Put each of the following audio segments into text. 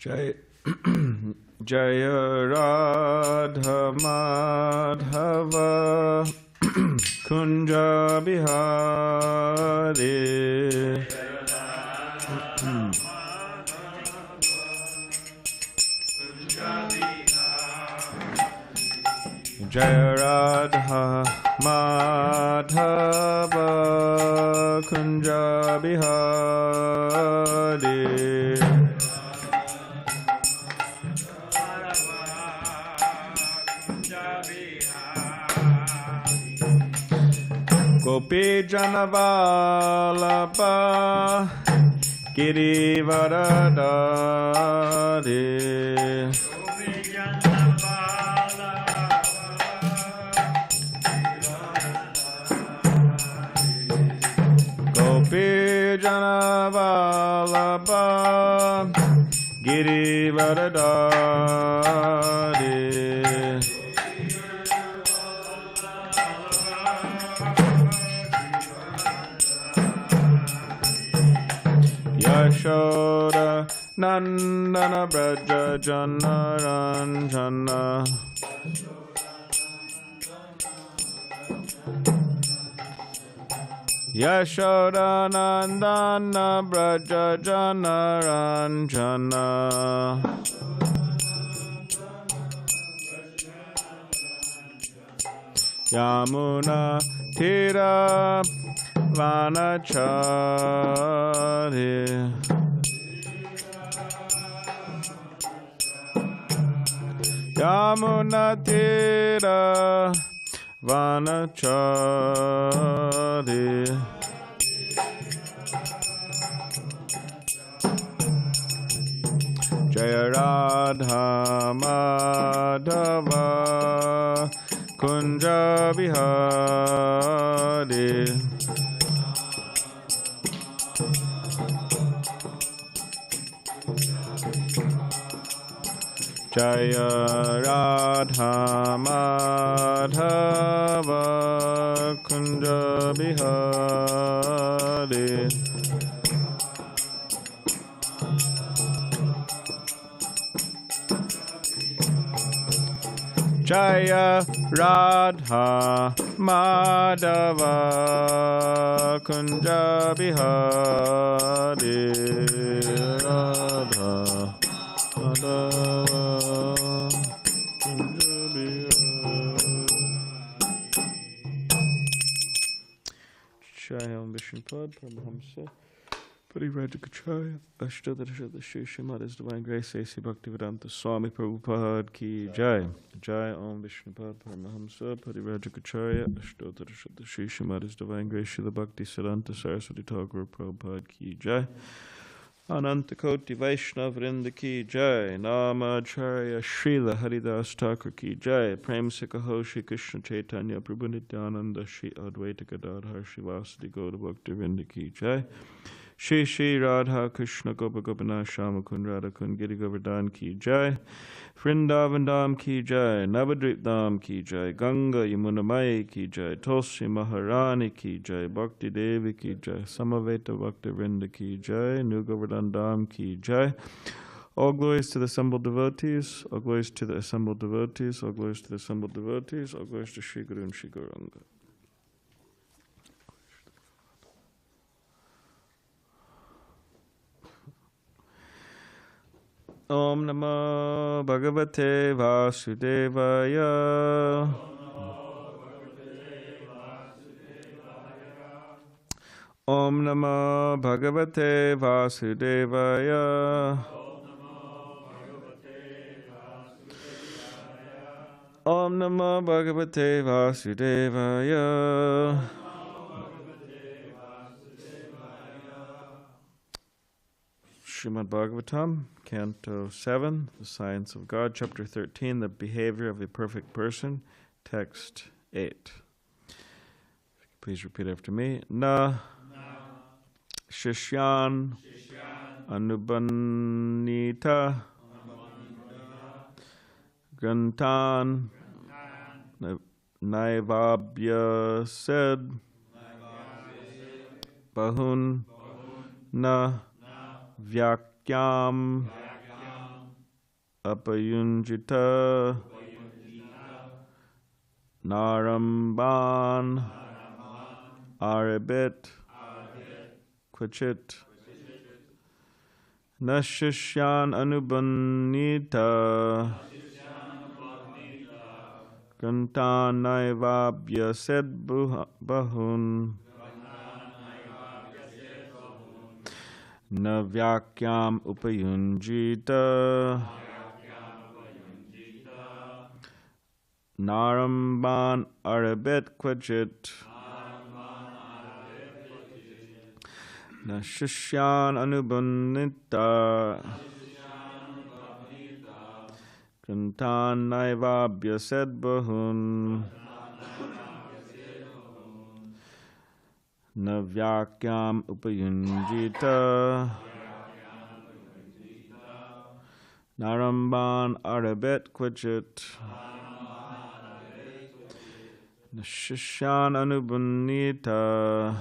Jai Jaya Radha Madhava Kunja Bihari Jaya Radha Madhava Kunja Bihari Gopi Janavalabha Girivaradari Gopi Janavalabha Girivaradari Yashoda Nandana Braja Jana Ranjana Yashoda Nandana Braja Jana Ranjana Yamuna Tira Vanachari Yamuna Tira Vanachari Jaya Radha Madhava Kunja Bihari Jaya Radha Madhava Kunja Bihari Jaya Radha Madhava Kunja Bihari Radha Madhava Kunja Bihari Jaya Vishnupad Paramahamsa Parivrajakacharya Ashtadarshada Shri Srimad His Divine Grace A.C. Bhaktivedanta Swami Prabhupada Ki Jai Jai Om Vishnupad Paramahamsa Parivrajakacharya Ashtadarshada Shri Srimad His Divine Grace Srila Bhakti Siddhanta Saraswati Thakur Prabhupada Ki Jai Ananta Koti Vaishnav Vrinda Ki Jai Namacharya Srila Haridas Thakur Ki Jai Prem Sikaho Shri Krishna Chaitanya Prabhu Nityananda Shri Advaita Gadadhar Shri Vasadi Gauda Bhakti Vrinda Ki Jai Shri Shri Radha Krishna Gopa Gopinath Shama Kund Radha Kund Giri Govardhan Ki Jai Vrindavan Dham Ki Jai Navadvip Dham Ki Jai Ganga Yamuna Mai Ki Jai Tulsi Maharani Ki Jai Bhakti Devi Ki Jai Samaveta Bhakti Vrinda Ki Jai New Govardhan Dham Ki Jai. All glories to the assembled devotees, all glories to the assembled devotees, all glories to the assembled devotees, all glories to Shri Guru and Shri Gauranga. Om Namo Bhagavate Vasudevaya. Om Namo Bhagavate Vasudevaya. Om Namo Bhagavate Vasudevaya. Srimad Bhagavatam, Canto 7, The Science of God, Chapter 13, The Behavior of a Perfect Person, Text 8. Please repeat after me. Na Shishyan Anubanita Grantan Naivabhya Sed Bahun Na Vyakyam apayunjita naramban arabit kvachit nashishyan anubanita kantanayvabhyased bahun Navyakyam upayunjita naramban arabet kvachit nashishyan anubandita kantan naivabhyased bahun Navyakyam upayunjita naramban arabet kvachit nashishyan anubandita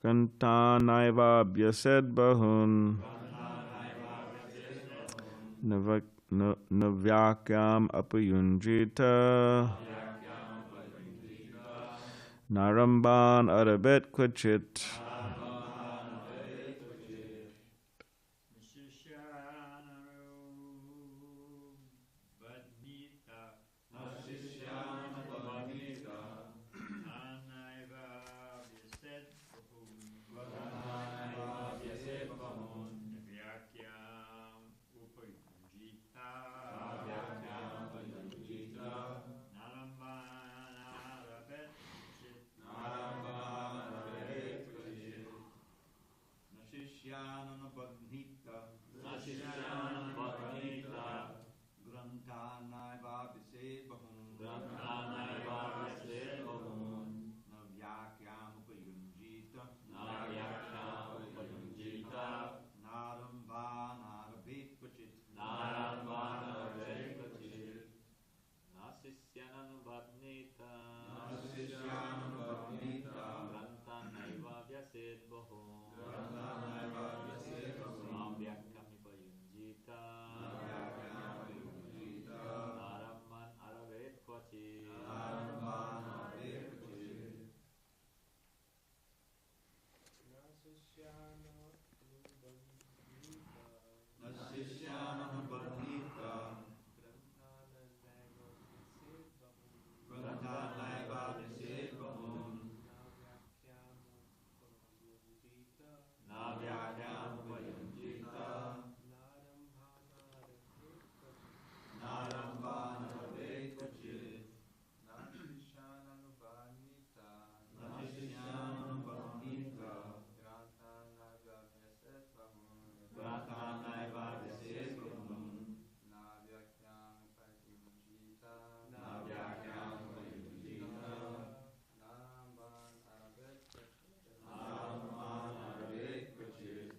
kantanayvabhyased bahun Navyakyam apayunjita naramban arabet kvachit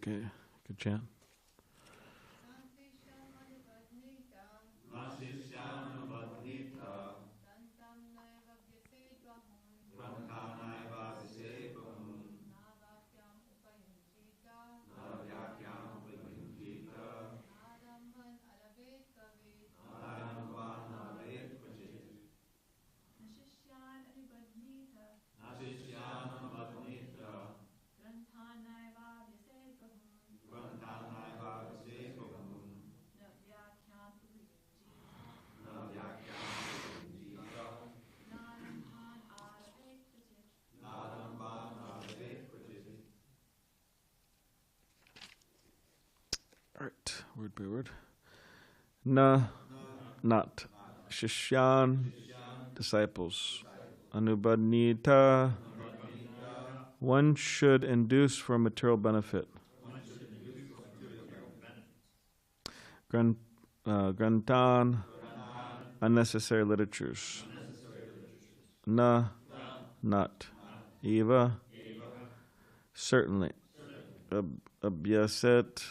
Okay, good chant. All right, word by word. Na, not. Shishyan, disciples. Anubadnita, one should induce for material benefit. Grantan, unnecessary literatures. Na, not. Eva, certainly. Abhyaset,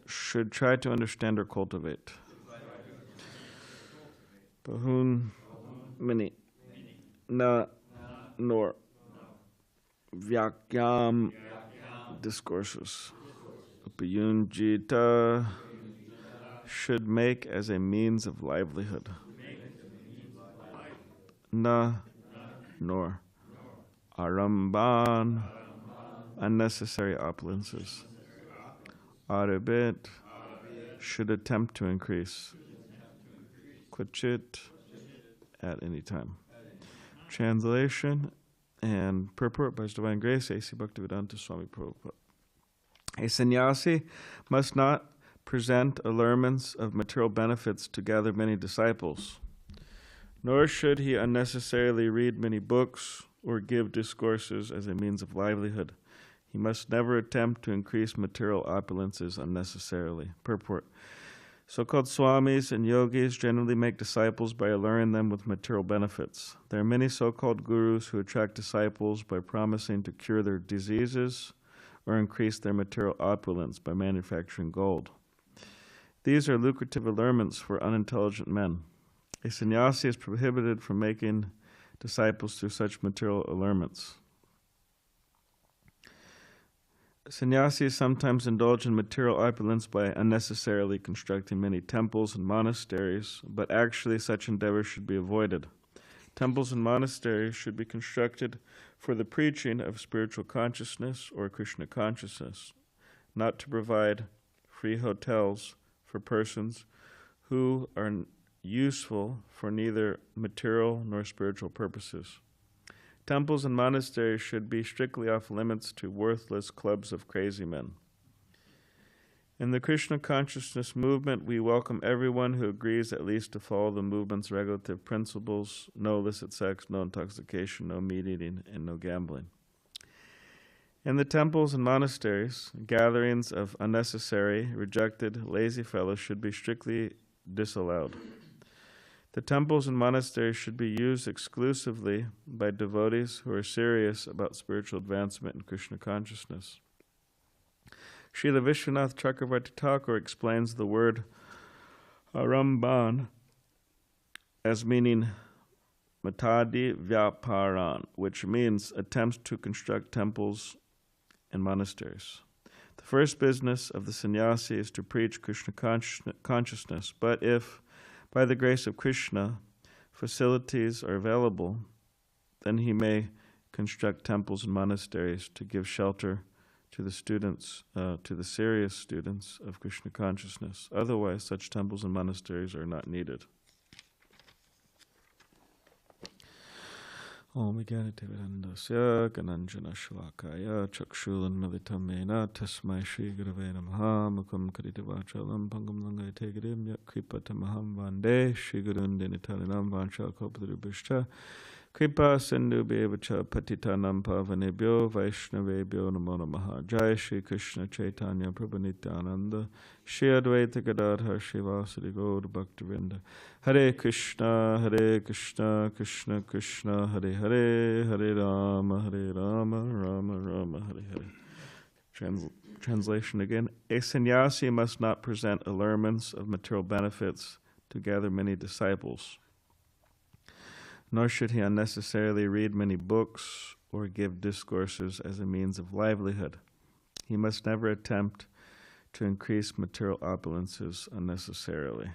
should try to understand or cultivate. Bahun, many. Na, nor. Vyakyam, discourses. upayunjita should make as a means of livelihood. Na nor aramban, unnecessary opulences. Arabit should attempt to increase. Kvachit, at any time. Translation and purport by His Divine Grace, A.C. Bhaktivedanta Swami Prabhupada. A sannyāsī must not present allurements of material benefits to gather many disciples, nor should he unnecessarily read many books or give discourses as a means of livelihood. He must never attempt to increase material opulences unnecessarily. Purport. So-called swamis and yogis generally make disciples by alluring them with material benefits. There are many so-called gurus who attract disciples by promising to cure their diseases or increase their material opulence by manufacturing gold. These are lucrative allurements for unintelligent men. A sannyāsī is prohibited from making disciples through such material allurements. Sannyāsīs sometimes indulge in material opulence by unnecessarily constructing many temples and monasteries, but actually such endeavors should be avoided. Temples and monasteries should be constructed for the preaching of spiritual consciousness or Krishna consciousness, not to provide free hotels for persons who are useful for neither material nor spiritual purposes. Temples and monasteries should be strictly off limits to worthless clubs of crazy men. In the Krishna consciousness movement, we welcome everyone who agrees at least to follow the movement's regulative principles: no illicit sex, no intoxication, no meat eating, and no gambling. In the temples and monasteries, gatherings of unnecessary, rejected, lazy fellows should be strictly disallowed. The temples and monasteries should be used exclusively by devotees who are serious about spiritual advancement in Krishna consciousness. Srila Vishwanath Chakravarti Thakur explains the word aramban as meaning matadi vyaparan, which means attempts to construct temples and monasteries. The first business of the sannyāsī is to preach Krishna consciousness, but if, by the grace of Krishna, facilities are available, then he may construct temples and monasteries to give shelter to the students, to the serious students of Krishna consciousness. Otherwise, such temples and monasteries are not needed. Om Jnana-timirandasya Gananjana Shalakaya Chakshulanmilitam Mena Tasmai Shri Gurave Namaha Mukam Karitivachalam Pangam Langai Tegadim Yak Kripatamaham Vande Shri Gurundinitalinam Vanchakopadrubhishta Kripa Sindhu Bevacha Patitanam Pavanebhyo Vaishnavebhyo Namo Namaha. Jai Shri Krishna Chaitanya Prabhu Nityananda Shri Advaita Gadadhar Shivasari Gaur Bhaktivinoda. Hare Krishna, Krishna Krishna, Hare Hare, Hare Rama, Rama Rama, Hare Hare. Translation again. A sannyāsī must not present allurements of material benefits to gather many disciples, nor should he unnecessarily read many books or give discourses as a means of livelihood. He must never attempt to increase material opulences unnecessarily.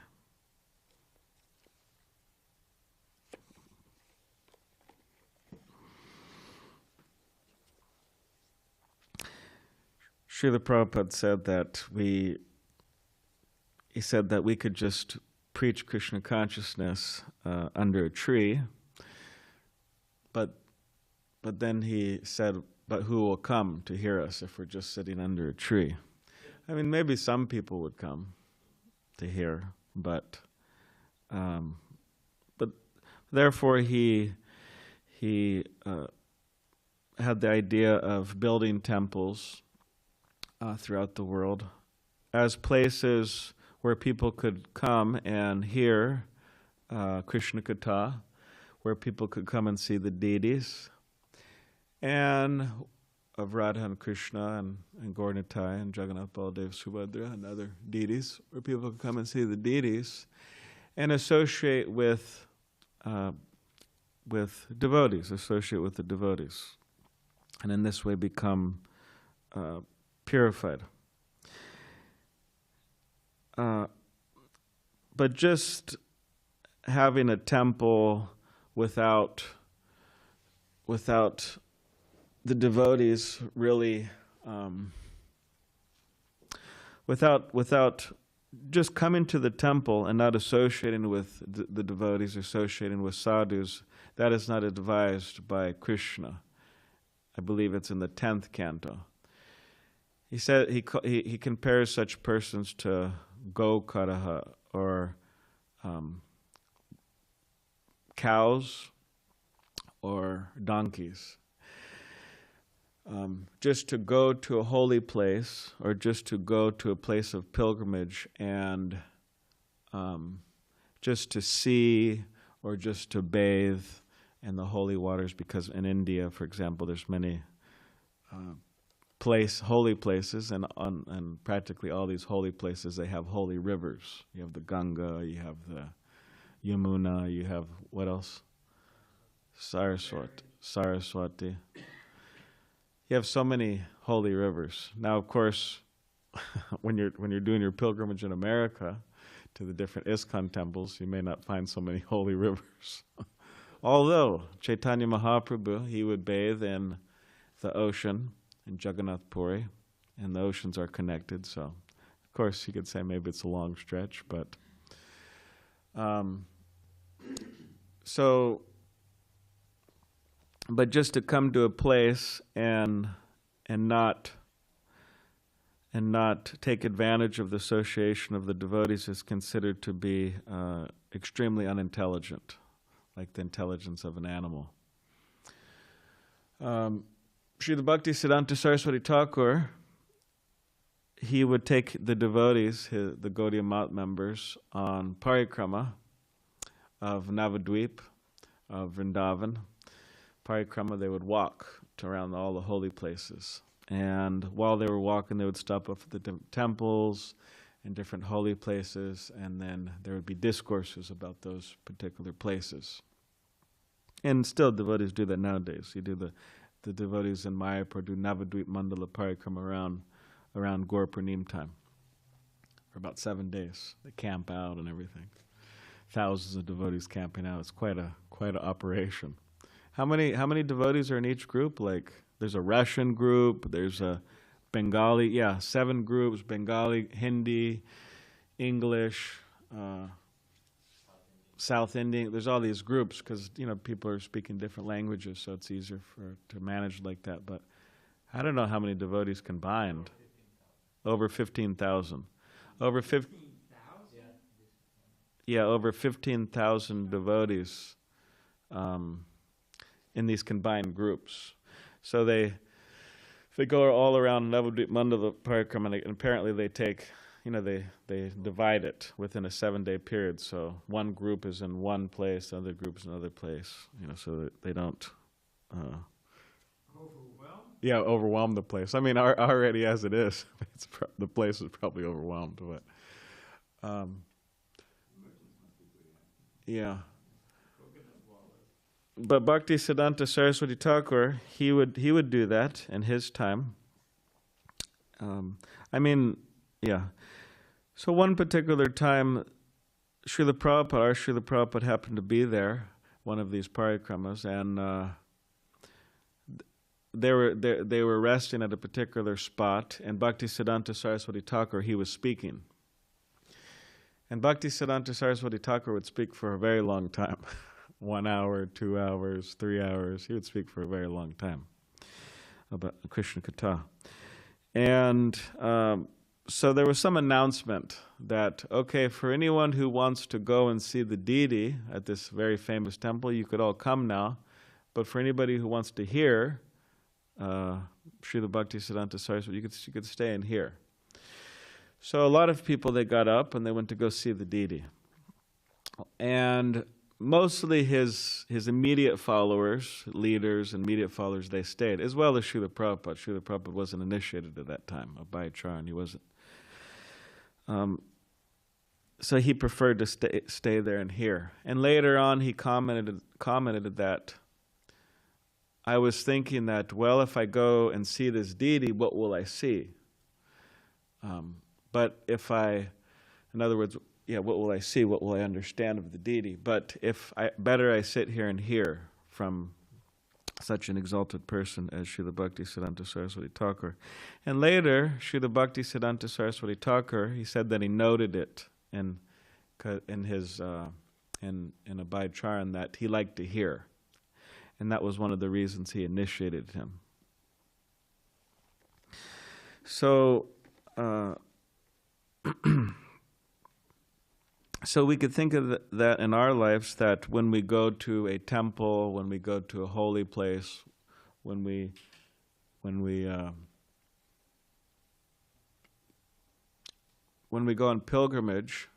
Srila Prabhupada said that he said that we could just preach Krishna consciousness under a tree, but then he said, but who will come to hear us if we're just sitting under a tree? I mean, maybe some people would come to hear, but therefore he had the idea of building temples throughout the world as places where people could come and hear Krishna Katha, where people could come and see the deities, and of Radha and Krishna and Gaur Nitai and Jagannath Baladev Subhadra and other deities, where people could come and see the deities and associate with devotees, associate with the devotees, and in this way become purified. but just having a temple without the devotees really, without just coming to the temple and not associating with the devotees, associating with sadhus, that is not advised by Krishna. I believe it's in the 10th canto. He said he compares such persons to Gokaraha, or cows or donkeys. Just to go to a holy place, or just to go to a place of pilgrimage and just to see or just to bathe in the holy waters, because in India, for example, there's many holy places, and practically all these holy places, they have holy rivers. You have the Ganga, you have the Yamuna, you have, what else? Saraswati. You have so many holy rivers. Now, of course, when you're doing your pilgrimage in America to the different ISKCON temples, you may not find so many holy rivers. Although Chaitanya Mahaprabhu, he would bathe in the ocean in Jagannath Puri, and the oceans are connected. So, of course, you could say maybe it's a long stretch, but but just to come to a place and not take advantage of the association of the devotees is considered to be extremely unintelligent, like the intelligence of an animal. Srila Bhakti Siddhanta Saraswati Thakur, he would take the devotees, the Gaudiya Math members, on parikrama of Navadvip, of Vrindavan. Parikrama, they would walk around all the holy places. And while they were walking, they would stop off at the temples and different holy places, and then there would be discourses about those particular places. And still, devotees do that nowadays. You do the devotees in Mayapur do Navadvip Mandala Parikrama around Gaur Purnim time for about 7 days. They camp out and everything. Thousands of devotees camping out. It's quite an operation. How many devotees are in each group? Like, there's a Russian group, there's a Bengali, 7 groups, Bengali, Hindi, English, South Indian. There's all these groups because, people are speaking different languages, so it's easier to manage like that. But I don't know how many devotees combined. Over 15,000. Over 15,000 devotees in these combined groups. So they go all around Navadvip Mandala Parikrama, and apparently they take, they divide it within a 7-day period. So one group is in one place, the other group is in another place, so that they don't overwhelm the place. I mean, already as it is, the place is probably overwhelmed. But But Bhakti Siddhanta Saraswati Thakur, he would do that in his time. So one particular time, Srila Prabhupada happened to be there, one of these parikramas, and they were resting at a particular spot, and Bhakti Siddhanta Saraswati Thakur, he was speaking. And Bhakti Siddhanta Saraswati Thakur would speak for a very long time. 1 hour, 2 hours, 3 hours. He would speak for a very long time about Krishna Katha. And so there was some announcement that, okay, for anyone who wants to go and see the deity at this very famous temple, you could all come now. But for anybody who wants to hear Srila Bhakti Siddhanta Saraswati, you could stay and hear. So a lot of people, they got up and they went to go see the deity. And mostly his immediate followers, leaders and immediate followers, they stayed, as well as Srila Prabhupada. Srila Prabhupada wasn't initiated at that time, Abhayacharya, he wasn't. So he preferred to stay there and hear. And later on he commented that, I was thinking that, well, if I go and see this deity, what will I see? But if I In other words, yeah, what will I see? What will I understand of the deity? But better I sit here and hear from such an exalted person as Srila Bhaktisiddhanta Saraswati Thakur. And later, Srila Bhaktisiddhanta Saraswati Thakur, he said that he noted it in his in Abhay Charan that he liked to hear. And that was one of the reasons he initiated him. So, so we could think of that in our lives, that when we go to a temple, when we go to a holy place, when we go on pilgrimage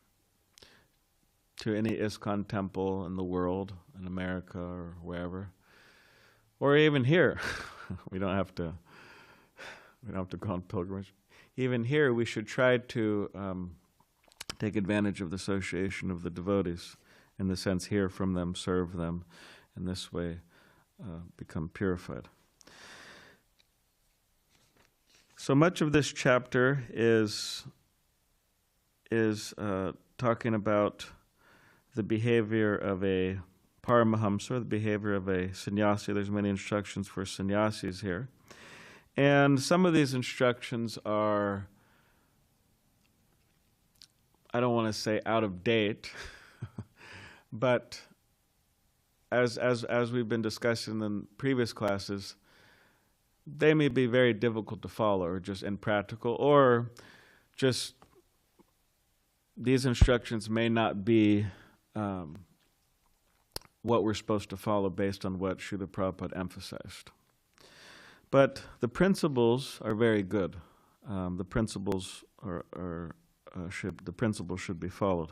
to any ISKCON temple in the world, in America or wherever, or even here, we don't have to go on pilgrimage. Even here, we should try to take advantage of the association of the devotees, in the sense hear from them, serve them, and this way become purified. So much of this chapter is talking about the behavior of a Paramahamsa, the behavior of a sannyāsī. There's many instructions for sannyāsīs here. And some of these instructions are, I don't want to say out of date, but as we've been discussing in previous classes, they may be very difficult to follow, or just impractical, or just these instructions may not be what we're supposed to follow based on what Srila Prabhupada emphasized. But the principles are very good. The principles should be followed.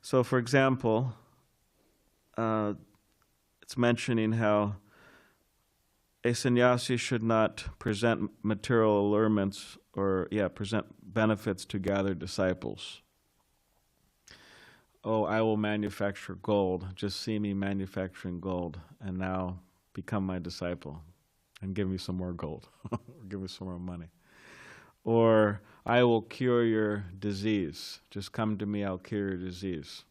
So, for example, it's mentioning how a sannyāsī should not present material allurements or present benefits to gather disciples. Oh, I will manufacture gold. Just see me manufacturing gold, and now become my disciple, and give me some more gold, or give me some more money. Or, I will cure your disease. Just come to me, I'll cure your disease.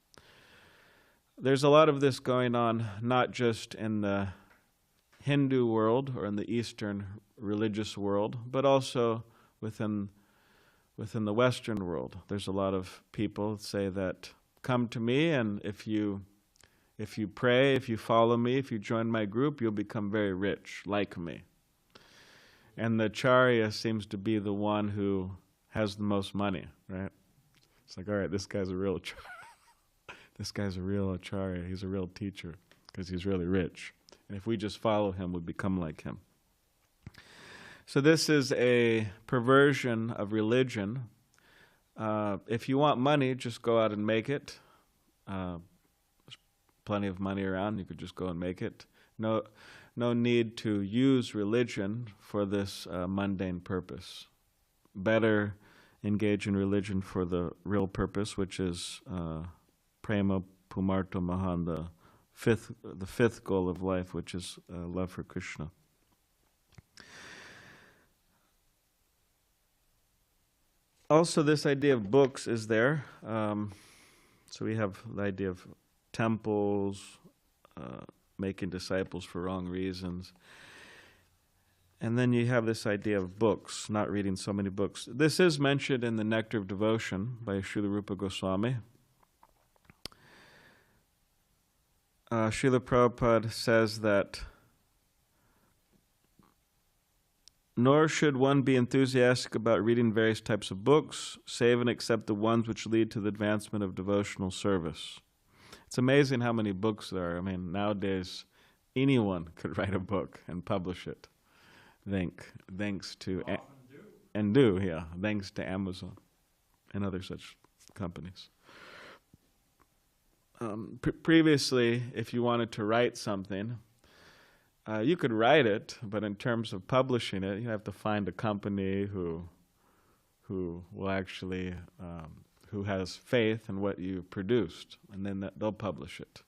There's a lot of this going on, not just in the Hindu world or in the Eastern religious world, but also within the Western world. There's a lot of people that say that, come to me, and if you pray, if you follow me, if you join my group, you'll become very rich, like me. And the acharya seems to be the one who has the most money, right? It's like, all right, this guy's a real acharya. This guy's a real acharya. He's a real teacher because he's really rich. And if we just follow him, we become like him. So this is a perversion of religion. If you want money, just go out and make it. There's plenty of money around. You could just go and make it. No need to use religion for this mundane purpose. Better engage in religion for the real purpose, which is prema pumarto mahan, the fifth goal of life, which is love for Krishna. Also, this idea of books is there. So we have the idea of temples, making disciples for wrong reasons. And then you have this idea of books, not reading so many books. This is mentioned in the Nectar of Devotion by Srila Rupa Goswami. Srila Prabhupada says that, nor should one be enthusiastic about reading various types of books, save and except the ones which lead to the advancement of devotional service. It's amazing how many books there are. I mean, nowadays, anyone could write a book and publish it. Thanks to... thanks to Amazon and other such companies. Previously, if you wanted to write something, you could write it, but in terms of publishing it, you have to find a company who will actually, who has faith in what you produced, and then they'll publish it.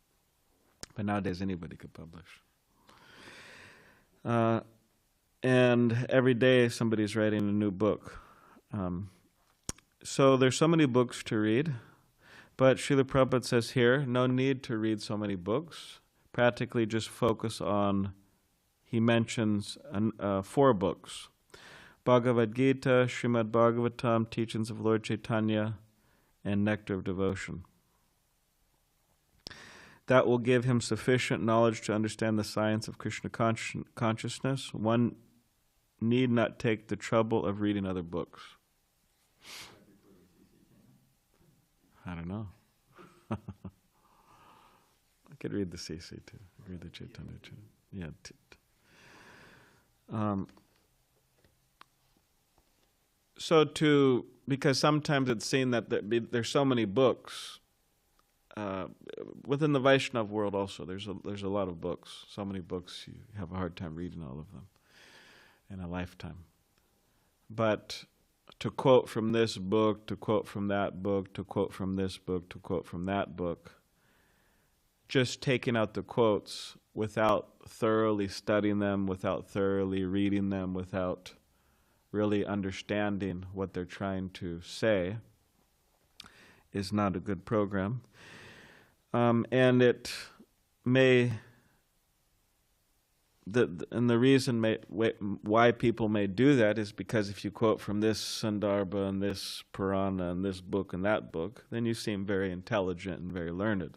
But nowadays, anybody could publish. And every day, somebody's writing a new book. So there's so many books to read, but Srila Prabhupada says here, no need to read so many books. Practically just focus on, he mentions 4 books. Bhagavad Gita, Srimad Bhagavatam, Teachings of Lord Chaitanya, and Nectar of Devotion. That will give him sufficient knowledge to understand the science of Krishna consciousness. One need not take the trouble of reading other books. I don't know. I could read the CC too. I could read the Chaitanya too. Yeah. Because sometimes it's seen that there's so many books within the Vaishnava world. Also, there's a lot of books. So many books, you have a hard time reading all of them in a lifetime. But to quote from this book, to quote from that book, to quote from this book, to quote from that book, just taking out the quotes without thoroughly studying them, without thoroughly reading them, without really understanding what they're trying to say, is not a good program. And it may, and the reason why people may do that is because if you quote from this Sandarbha and this Purana and this book and that book, then you seem very intelligent and very learned,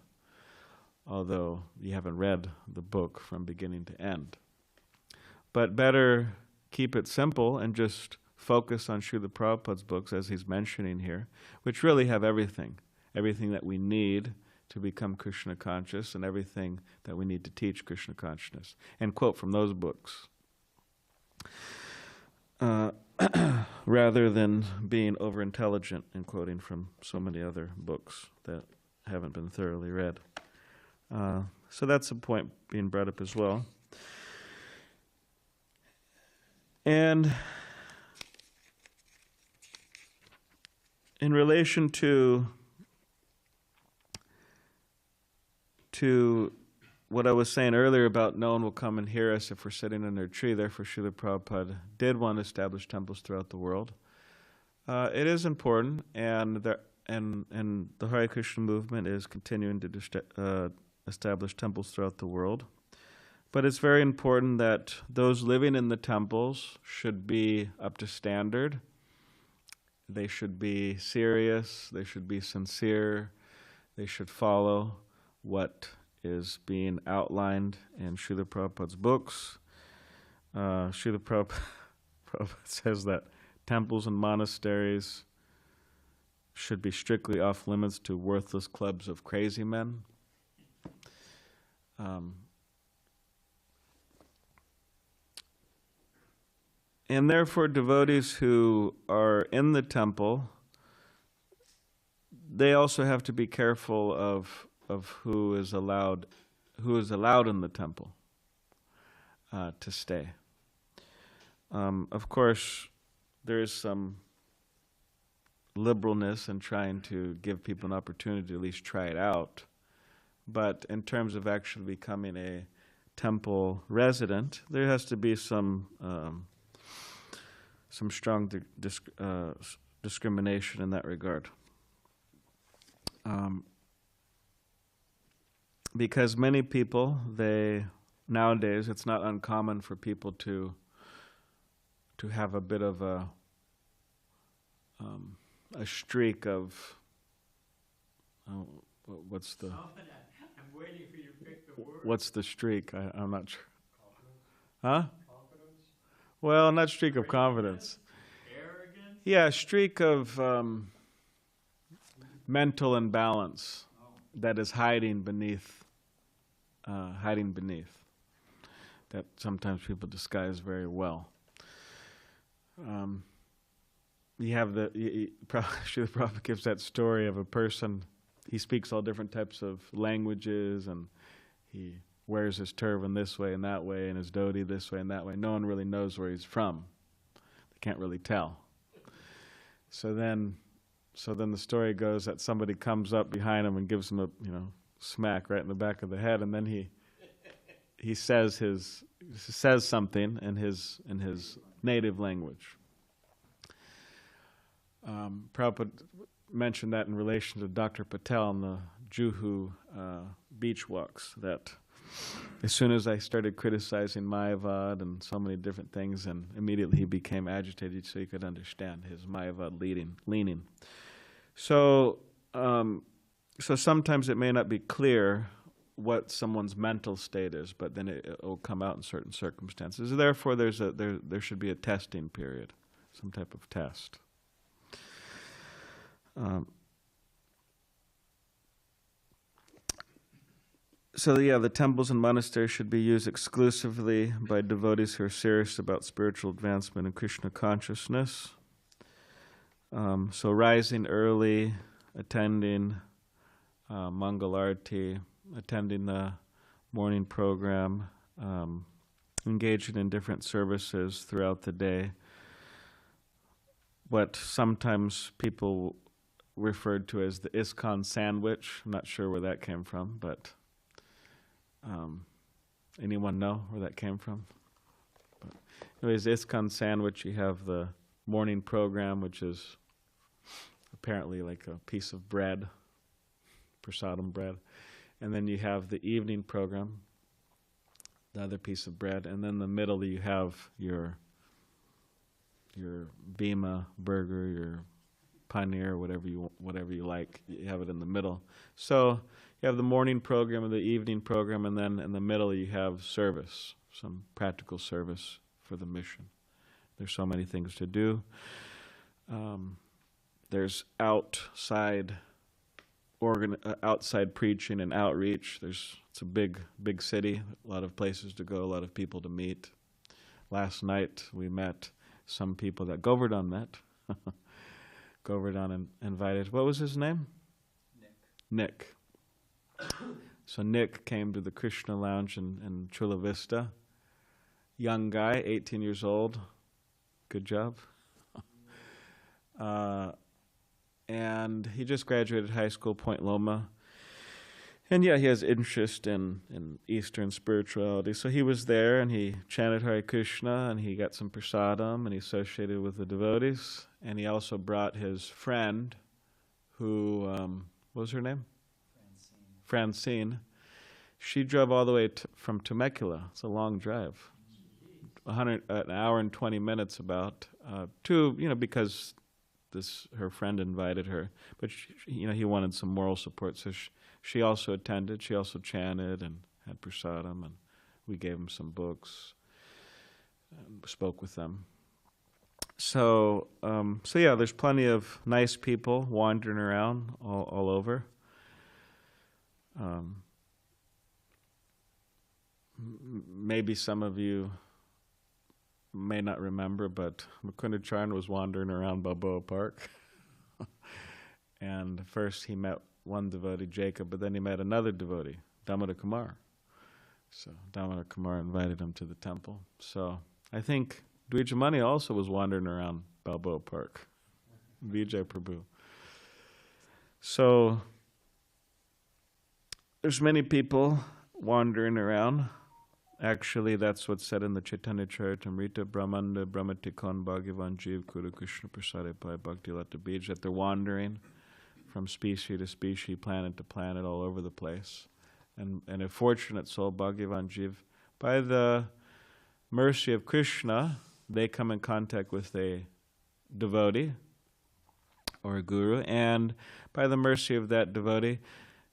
although you haven't read the book from beginning to end. But better keep it simple and just focus on Srila Prabhupada's books, as he's mentioning here, which really have everything that we need to become Krishna conscious and everything that we need to teach Krishna consciousness, and quote from those books rather than being over-intelligent and quoting from so many other books that haven't been thoroughly read. So that's a point being brought up as well. And in relation to what I was saying earlier about no one will come and hear us if we're sitting under a tree, therefore Srila Prabhupada did want to establish temples throughout the world. It is important, and the Hare Krishna movement is continuing to establish temples throughout the world. But it's very important that those living in the temples should be up to standard. They should be serious, they should be sincere, they should follow what is being outlined in Srila Prabhupada's books. Srila Prabhupada says that temples and monasteries should be strictly off limits to worthless clubs of crazy men. And therefore, devotees who are in the temple, they also have to be careful of who is allowed in the temple to stay. Of course, there is some liberalness in trying to give people an opportunity to at least try it out. But in terms of actually becoming a temple resident, there has to be some strong discrimination in that regard. Because many people, nowadays, it's not uncommon for people to have a bit of a streak of, what's the... I'm waiting for you to pick the word. What's the streak? I'm not sure. Huh? Confidence? Well, not streak of confidence. Arrogance? Yeah, streak of mental imbalance that is hiding beneath. That sometimes people disguise very well. You have Srila Prabhupada gives that story of a person. He speaks all different types of languages, and he wears his turban this way and that way, and his dhoti this way and that way. No one really knows where he's from. They can't really tell. So then the story goes that somebody comes up behind him and gives him a smack right in the back of the head, and then he says something in his native language. Prabhupada mentioned that in relation to Dr. Patel on the Juhu beach walks, that as soon as I started criticizing Mayavad and so many different things, and immediately he became agitated so he could understand his Mayavad leaning. So, so sometimes it may not be clear what someone's mental state is, but then it will come out in certain circumstances. Therefore, there should be a testing period, some type of test. So yeah, the temples and monasteries should be used exclusively by devotees who are serious about spiritual advancement and Krishna consciousness. So rising early, attending Mangal Arati, attending the morning program, engaging in different services throughout the day. What sometimes people referred to as the ISKCON sandwich. I'm not sure where that came from, but anyone know where that came from? But anyways, ISKCON sandwich, you have the morning program, which is apparently like a piece of bread, prasadam bread. And then you have the evening program, the other piece of bread. And then in the middle you have your bhima burger, your paneer, whatever you like. You have it in the middle. So you have the morning program and the evening program, and then in the middle you have service, some practical service for the mission. There's so many things to do. There's outside preaching and outreach. It's a big city, a lot of places to go, a lot of people to meet. Last night we met some people that Govardhan met. Govardhan invited. What was his name? Nick. So Nick came to the Krishna Lounge in Chula Vista. Young guy, 18 years old. Good job. And he just graduated high school, Point Loma. And yeah, he has interest in Eastern spirituality. So he was there and he chanted Hare Krishna and he got some prasadam and he associated with the devotees. And he also brought his friend who, what was her name? Francine. She drove all the way from Temecula. It's a long drive. An hour and 20 minutes about, because her friend invited her. But, he wanted some moral support. So she also attended. She also chanted and had prasadam, and we gave them some books, and spoke with them. So yeah, there's plenty of nice people wandering around all over. Maybe some of you may not remember, but Mukunda Charan was wandering around Balboa Park. And first he met one devotee, Jacob, but then he met another devotee, Damodar Kumar. So Damodar Kumar invited him to the temple. So I think Dvijamani also was wandering around Balboa Park, Vijay Prabhu. So there's many people wandering around. Actually, that's what's said in the Chaitanya Charitamrita, Brahmanda, Brahmatikon, Bhagavan, Jeev, Kuru, Krishna, Prasade, Pai, Bhakti, Lata, Bij, that they're wandering from species to species, planet to planet, all over the place. And a fortunate soul, Bhagavan, Jeev, by the mercy of Krishna, they come in contact with a devotee or a guru, and by the mercy of that devotee,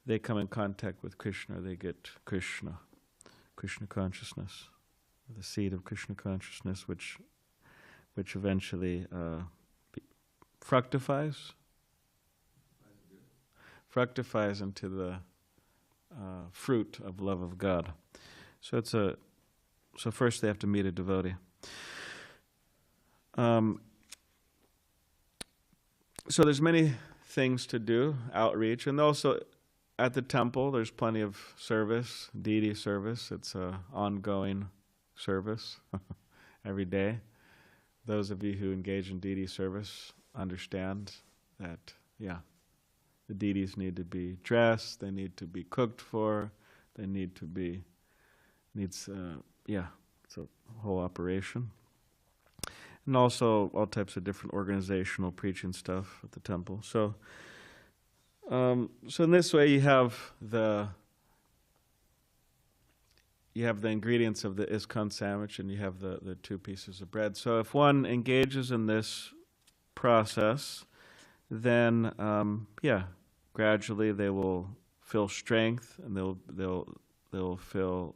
they come in contact with Krishna, they get Krishna consciousness, the seed of Krishna consciousness, which eventually fructifies into the fruit of love of God. So so first they have to meet a devotee. So there's many things to do, outreach, and also at the temple, there's plenty of service, deity service. It's an ongoing service every day. Those of you who engage in deity service understand that, the deities need to be dressed, they need to be cooked for, they need to be, it's a whole operation. and also all types of different organizational preaching stuff at the temple. So in this way you have the ingredients of the ISKCON sandwich, and you have the 2 pieces of bread. So if one engages in this process, then gradually they will feel strength, and they'll feel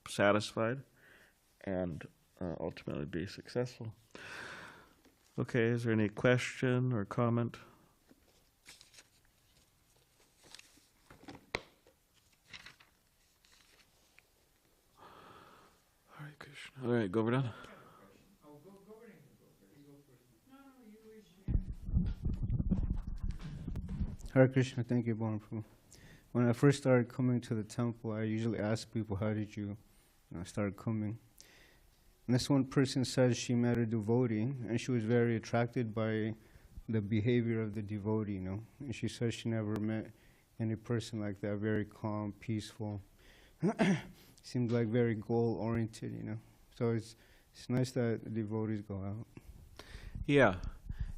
satisfied, and ultimately be successful. Okay, is there any question or comment? Hare Krishna. All right, Govardhan. Hare Krishna, thank you, Prabhu. When I first started coming to the temple, I usually ask people, how did you start coming? And this one person said she met a devotee, and she was very attracted by the behavior of the devotee, And she says she never met any person like that, very calm, peaceful. Seemed like very goal-oriented, So it's nice that the devotees go out. Yeah,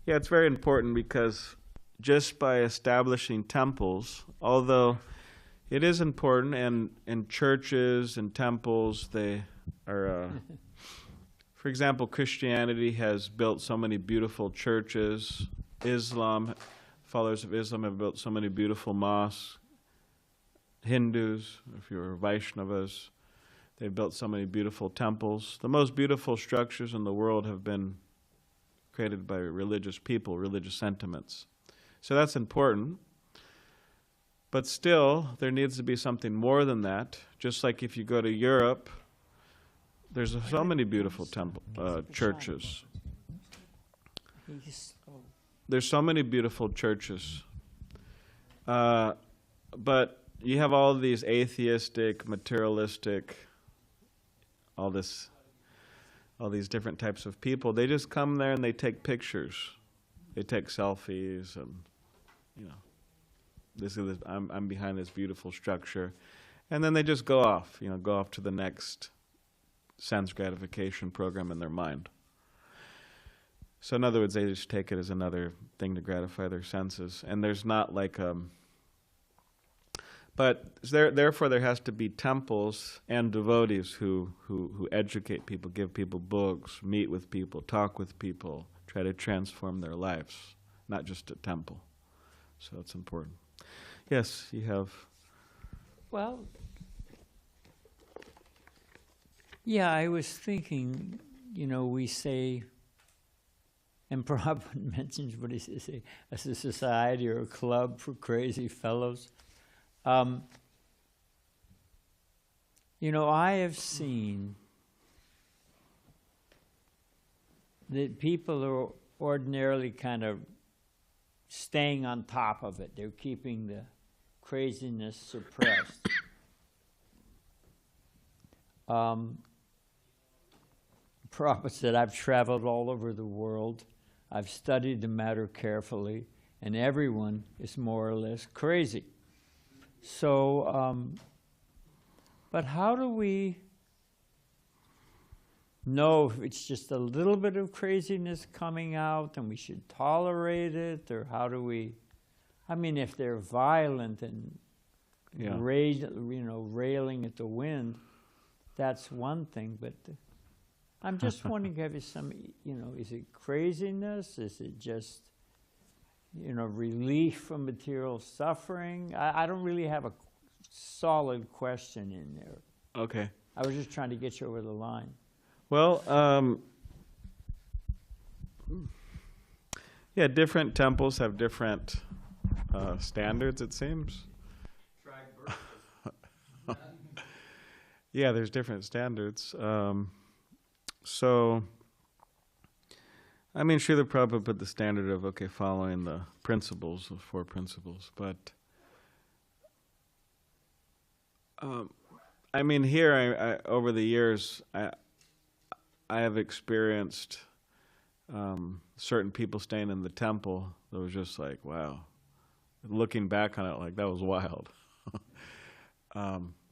it's very important, because just by establishing temples, although it is important, and in churches and temples, they are, for example, Christianity has built so many beautiful churches. Followers of Islam have built so many beautiful mosques. Hindus, if you're Vaishnavas, they've built so many beautiful temples. The most beautiful structures in the world have been created by religious people, religious sentiments. So that's important. But still, there needs to be something more than that. Just like if you go to Europe, there's so many beautiful churches. There's so many beautiful churches. But you have all these atheistic, materialistic, all these different types of people. They just come there and they take pictures. They take selfies, and I'm behind this beautiful structure, and then they just go off to the next sense gratification program in their mind. So in other words, they just take it as another thing to gratify their senses, and there's not like but therefore there has to be temples and devotees who educate people, give people books, meet with people, talk with people, try to transform their lives, not just a temple. So it's important. Yes, you have. Well, yeah, I was thinking, we say, and Prabhupada mentions, what does he say, as a society or a club for crazy fellows. I have seen that people are ordinarily kind of staying on top of it. They're keeping the craziness suppressed. Prabhupada said, I've traveled all over the world. I've studied the matter carefully, and everyone is more or less crazy. So, but how do we know if it's just a little bit of craziness coming out and we should tolerate it, or how do we, if they're violent and railing at the wind, that's one thing, but I'm just wondering, have you is it craziness? Is it just, relief from material suffering? I don't really have a solid question in there. Okay. I was just trying to get you over the line. Well, different temples have different standards, it seems. Yeah, there's different standards. So, Srila Prabhupada put the standard of, following the principles, the 4 principles, but here, over the years, I have experienced certain people staying in the temple that was just like, wow. Looking back on it, like, that was wild.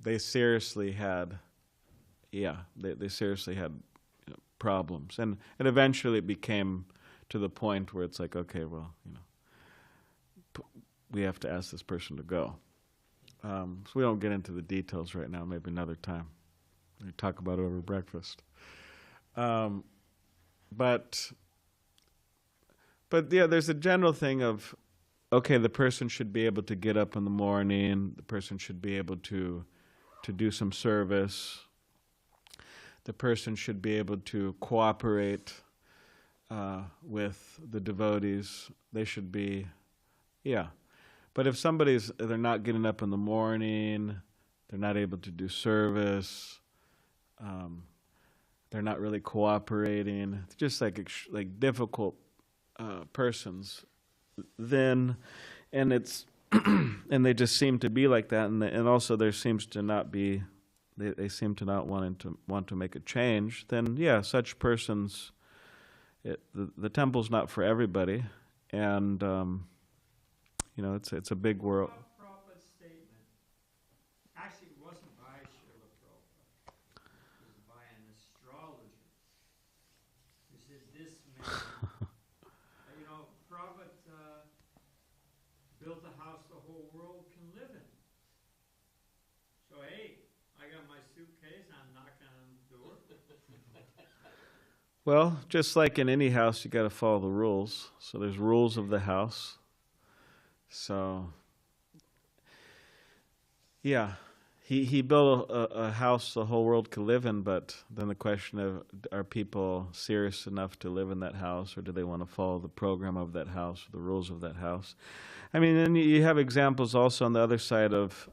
They seriously had, they seriously had problems. And eventually it became to the point where it's like, okay, well, we have to ask this person to go. So we don't get into the details right now, maybe another time. We talk about it over breakfast. But yeah, there's a general thing of, okay, the person should be able to get up in the morning, the person should be able to do some service, the person should be able to cooperate with the devotees. They should be, yeah. But if they're not getting up in the morning, they're not able to do service, they're not really cooperating, it's just like difficult persons, then, and it's, and they just seem to be like that, and also there seems to not be, they seem to not want to make a change, then yeah, such persons, the temple's not for everybody, and it's a big world. Prabhupada's statement actually wasn't by Srila Prabhupada. It was by an astrologer. He said, this man, Prabhupada built a house the whole world can live in. So, hey, I got my suitcase, I'm knocking on the door. Well, just like in any house, you got to follow the rules. So there's rules of the house. So, yeah, he built a house the whole world could live in, but then the question of, are people serious enough to live in that house, or do they want to follow the program of that house, or the rules of that house? I mean, and you have examples also on the other side of,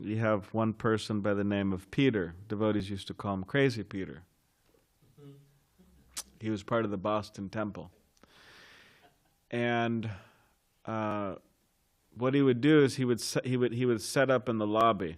you have one person by the name of Peter. Devotees used to call him Crazy Peter. He was part of the Boston Temple. And what he would do is he would set up in the lobby.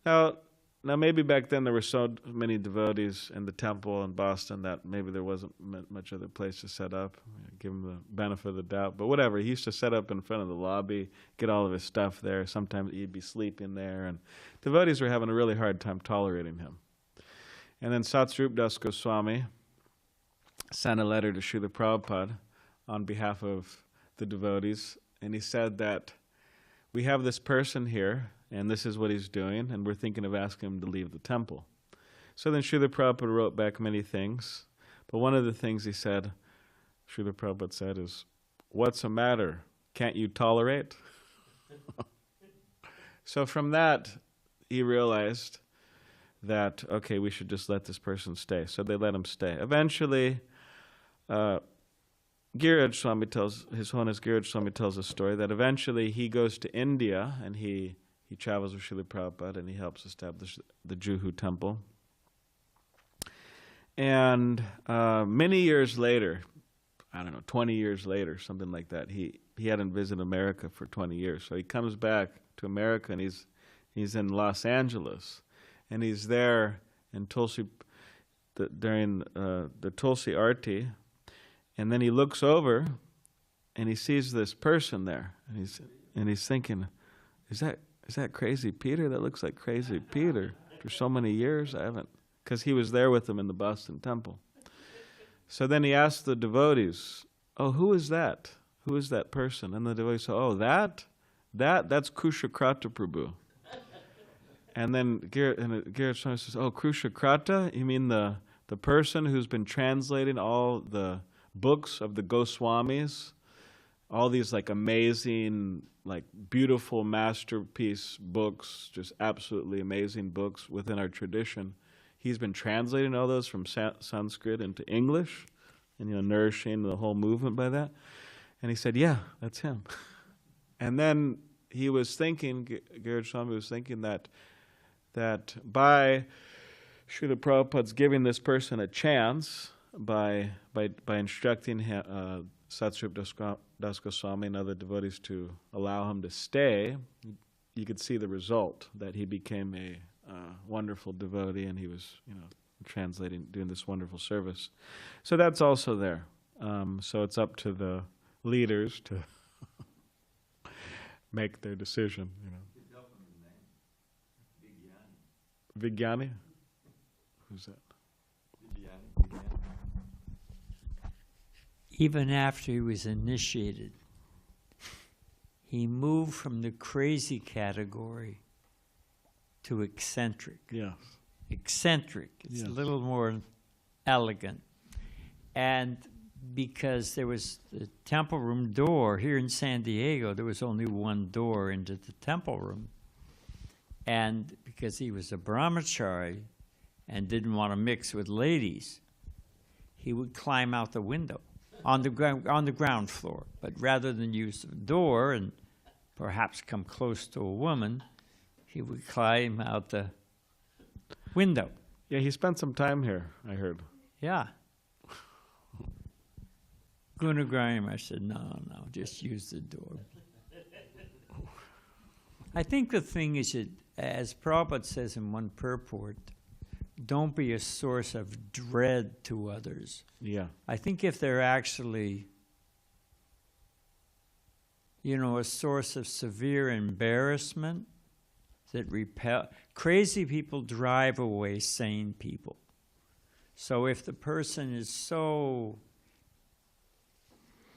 Now maybe back then there were so many devotees in the temple in Boston that maybe there wasn't much other place to set up. Give him the benefit of the doubt, but whatever. He used to set up in front of the lobby, get all of his stuff there. Sometimes he'd be sleeping there, and devotees were having a really hard time tolerating him. And then Satsvarup Das Goswami sent a letter to Srila Prabhupada on behalf of the devotees, and he said that we have this person here, and this is what he's doing, and we're thinking of asking him to leave the temple. So then Srila Prabhupada wrote back many things, but one of the things he said, Srila Prabhupada said, is, "What's the matter? Can't you tolerate?" So from that, he realized that, okay, we should just let this person stay. So they let him stay. Eventually, Giriraj Swami His Holiness Giriraj Swami tells a story that eventually he goes to India and he travels with Srila Prabhupada and he helps establish the Juhu temple. And many years later, 20 years later, something like that, he hadn't visited America for 20 years. So he comes back to America and he's in Los Angeles. And he's there in Tulsi, during the Tulsi Arti. And then he looks over, and he sees this person there, and he's thinking, "Is that Crazy Peter? That looks like Crazy Peter." For so many years, I haven't, because he was there with him in the Boston Temple. So then he asked the devotees, "Oh, who is that? Who is that person?" And the devotees said, "Oh, that's Kushakrata Prabhu." And then Giriraj Swami says, "Oh, Kushakrata? You mean the person who's been translating all the books of the Goswamis, all these amazing, beautiful masterpiece books, just absolutely amazing books within our tradition. He's been translating all those from Sanskrit into English, and nourishing the whole movement by that." And he said, "Yeah, that's him." And then he was thinking, Giriraj Swami was thinking that by Srila Prabhupada's giving this person a chance, by instructing him, Satsvarup Das Goswami and other devotees to allow him to stay, you could see the result, that he became a wonderful devotee, and he was, translating, doing this wonderful service. So that's also there. So it's up to the leaders to make their decision. Vijnani? Who's that? Vijnani. even after he was initiated, he moved from the crazy category to eccentric. Yes. Eccentric. It's Yes. a little more elegant. And because there was the temple room door here in San Diego, there was only one door into the temple room. And because he was a brahmachari and didn't want to mix with ladies, he would climb out the window on the ground floor. But rather than use the door and perhaps come close to a woman, he would climb out the window. Yeah, he spent some time here, I heard. Yeah. Gunagraham, I said, no, just use the door. I think the thing is that, as Prabhupada says in one purport, don't be a source of dread to others. Yeah. I think if they're actually, a source of severe embarrassment that repel, crazy people drive away sane people. So if the person is so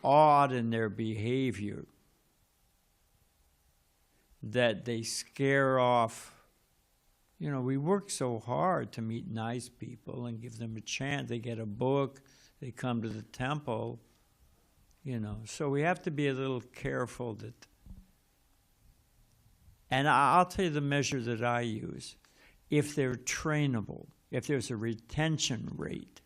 odd in their behavior that they scare off, we work so hard to meet nice people and give them a chance. They get a book, they come to the temple, so we have to be a little careful that, and I'll tell you the measure that I use. If they're trainable, if there's a retention rate,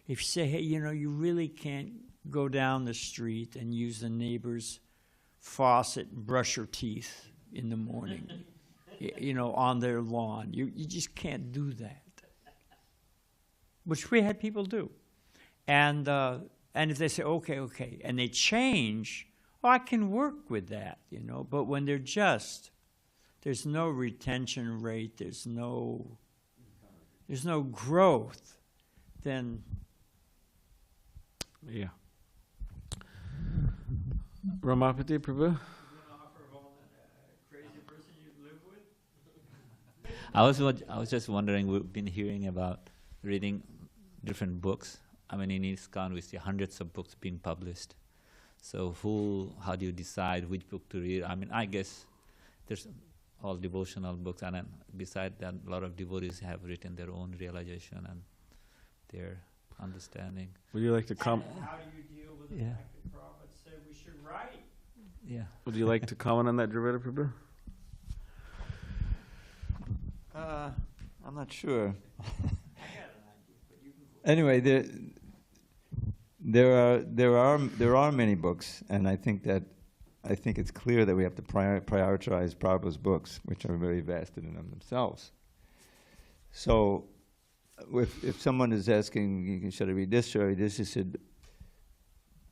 if you say, hey, you really can't go down the street and use the neighbor's faucet and brush your teeth in the morning, on their lawn. You just can't do that, which we had people do. And if they say, okay, and they change, I can work with that, But when there's no retention rate, there's no growth, then... Yeah. Ramapati Prabhu? I was just wondering, we've been hearing about reading different books. I mean, in ISKCON we see hundreds of books being published. So how do you decide which book to read? I mean, I guess there's all devotional books, and then beside that, a lot of devotees have written their own realization and their understanding. Would you like to comment? How do you deal with the fact that Prabhupada said we should write? Yeah. Would you like to comment on that, Dravida Prabhu? I'm not sure. Anyway, there are many books, and I think it's clear that we have to prioritize Prabhupada's books, which are very vast in and of themselves. So, if someone is asking, should I read this, should I read this, you should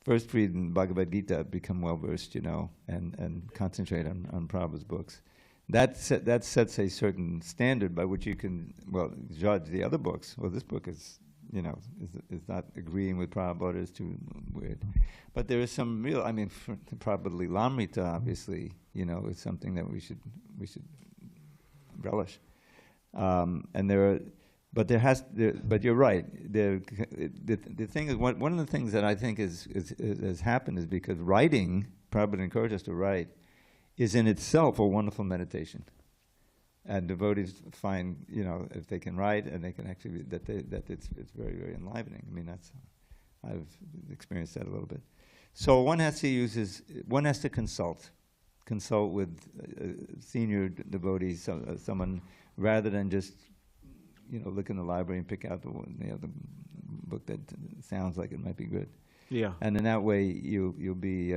first read in Bhagavad Gita, become well versed, and concentrate on Prabhupada's books. That sets a certain standard by which you can, judge the other books. Well, this book is not agreeing with Prabhupada, is too weird. But there is some real, probably Lamrita, obviously, is something that we should relish. But you're right. The thing is, one of the things that I think has happened is because writing, Prabhupada encouraged us to write, is in itself a wonderful meditation. And devotees find, if they can write and they can actually, that it's very, very enlivening. I've experienced that a little bit. So one has to consult with senior devotees, someone, rather than just, look in the library and pick out the book that sounds like it might be good. Yeah. And in that way, you'll be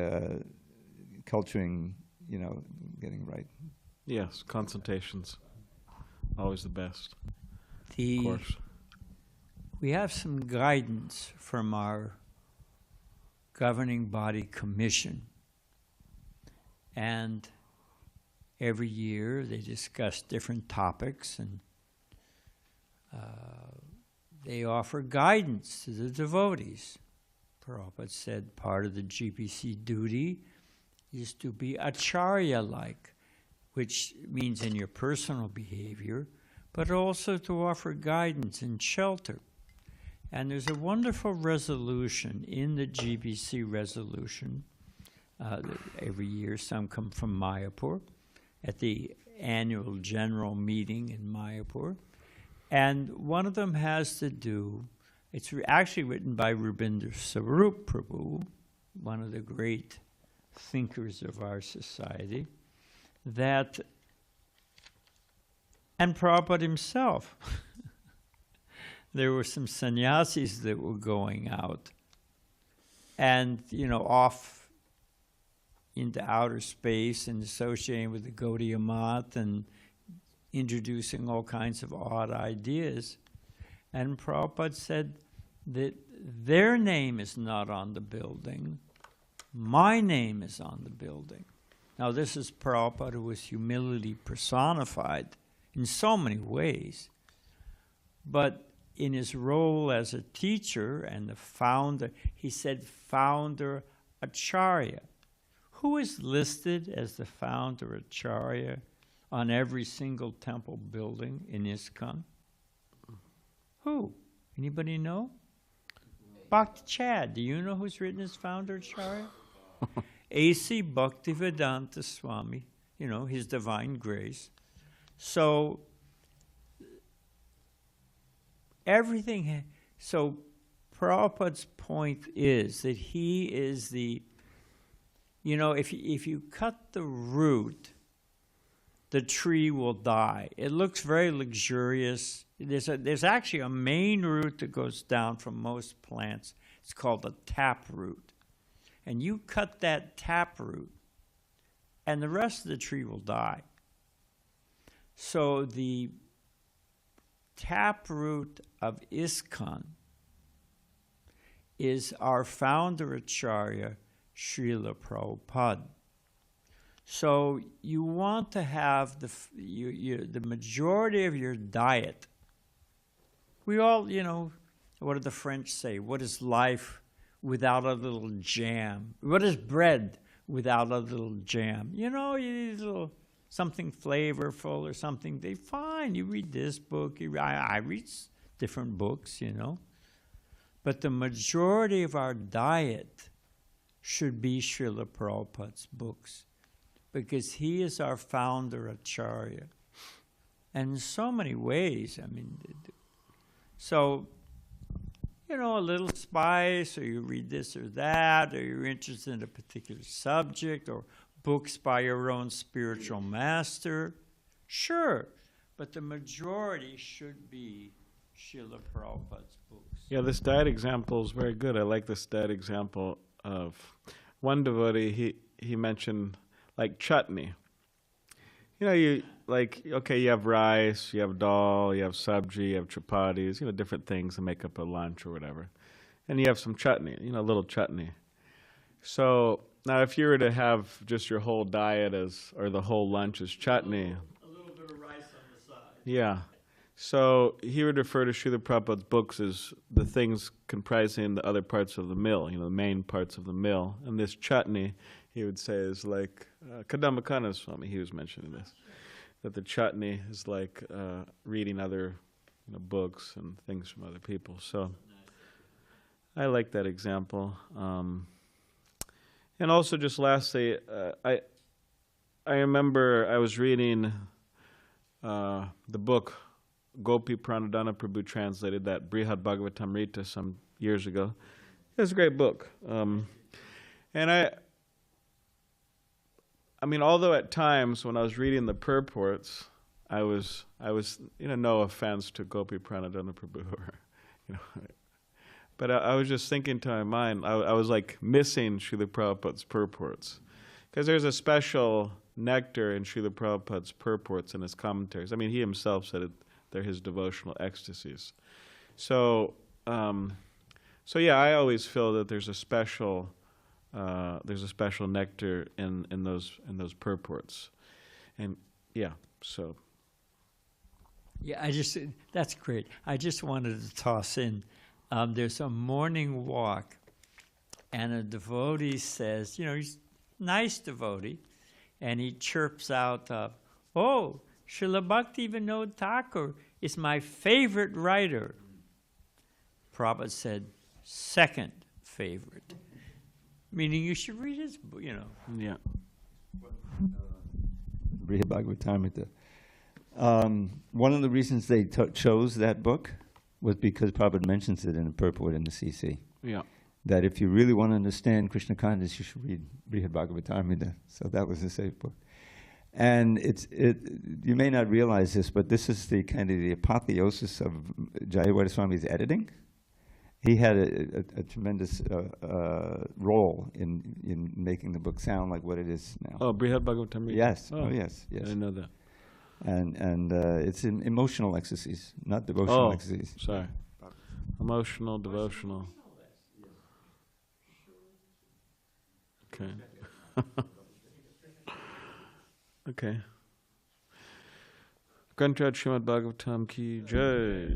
culturing, getting right. Yes, consultations. Always the best. Of Of course. We have some guidance from our governing body commission. And every year they discuss different topics, and they offer guidance to the devotees. Prabhupada said part of the GPC duty is to be acharya-like, which means in your personal behavior, but also to offer guidance and shelter. And there's a wonderful resolution in the GBC resolution. Every year, some come from Mayapur at the annual general meeting in Mayapur. And one of them has to do, it's actually written by Rubinder Sarup Prabhu, one of the great thinkers of our society, that, and Prabhupada himself, there were some sannyāsīs that were going out and, off into outer space and associating with the Gaudiya Math and introducing all kinds of odd ideas. And Prabhupada said that their name is not on the building, my name is on the building. Now this is Prabhupada, who was humility personified in so many ways. But in his role as a teacher and the founder, he said founder Acharya. Who is listed as the founder Acharya on every single temple building in ISKCON? Who? Anybody know? Bhakti Chad. Do you know who's written as founder Acharya? A.C. Bhaktivedanta Swami, His Divine Grace. So everything, so Prabhupada's point is that he is the, if you cut the root, the tree will die. It looks very luxurious. There's actually a main root that goes down from most plants. It's called a tap root. And you cut that tap root, and the rest of the tree will die. So the tap root of ISKCON is our founder Acharya, Srila Prabhupada. So you want to have the majority of your diet. We all, what do the French say? What is life without a little jam? What is bread without a little jam? You need a little something flavorful or something. Fine, you read this book. I read different books, But the majority of our diet should be Srila Prabhupada's books, because he is our founder Acharya. And in so many ways, so, a little spice, or you read this or that, or you're interested in a particular subject, or books by your own spiritual master, sure, but the majority should be Srila Prabhupada's books. Yeah, this diet example is very good. I like this diet example of one devotee, he mentioned like chutney. You have rice, you have dal, you have sabji, you have chapatis, different things to make up a lunch or whatever. And you have some chutney, a little chutney. So now if you were to have just your whole diet or the whole lunch as chutney. A little bit of rice on the side. Yeah. So he would refer to Srila Prabhupada's books as the things comprising the other parts of the meal, the main parts of the meal. And this chutney, he would say, is like Kadambakana Swami, he was mentioning this, that the chutney is like reading other books and things from other people. So I like that example. And also just lastly, I remember I was reading the book Gopi Pranadhana Prabhu translated, that Brihad Bhagavatamrita some years ago. It was a great book. And although at times when I was reading the purports, I was, no offense to Gopi Pranadhana Prabhu, but I was just thinking to my mind, I was like missing Srila Prabhupada's purports, because there's a special nectar in Srila Prabhupada's purports and his commentaries. He himself said they're his devotional ecstasies. So yeah, I always feel that there's a special nectar in those purports, and yeah, so. Yeah, that's great. I just wanted to toss in, there's a morning walk, and a devotee says, he's a nice devotee, and he chirps out, oh, Srila Bhakti Vinod Thakur is my favorite writer. Prabhupada said, second favorite. Meaning you should read his book, you know. Yeah. Brihad Bhagavatamrita. One of the reasons they chose that book was because Prabhupada mentions it in the purport in the CC. Yeah. That if you really want to understand Krishna consciousness, you should read Brihad Bhagavatamrita. So that was a safe book. And you may not realize this, but this is the kind of the apotheosis of Jayawada Swami's editing. He had a tremendous role in making the book sound like what it is now. Oh, Brihad Bhagavatam. Yes. Oh, yes. I didn't know that. And it's in emotional ecstasies, not devotional ecstasies. Sorry. Emotional, devotional. Okay. Okay. Grantrad Srimad Bhagavatam ki jai.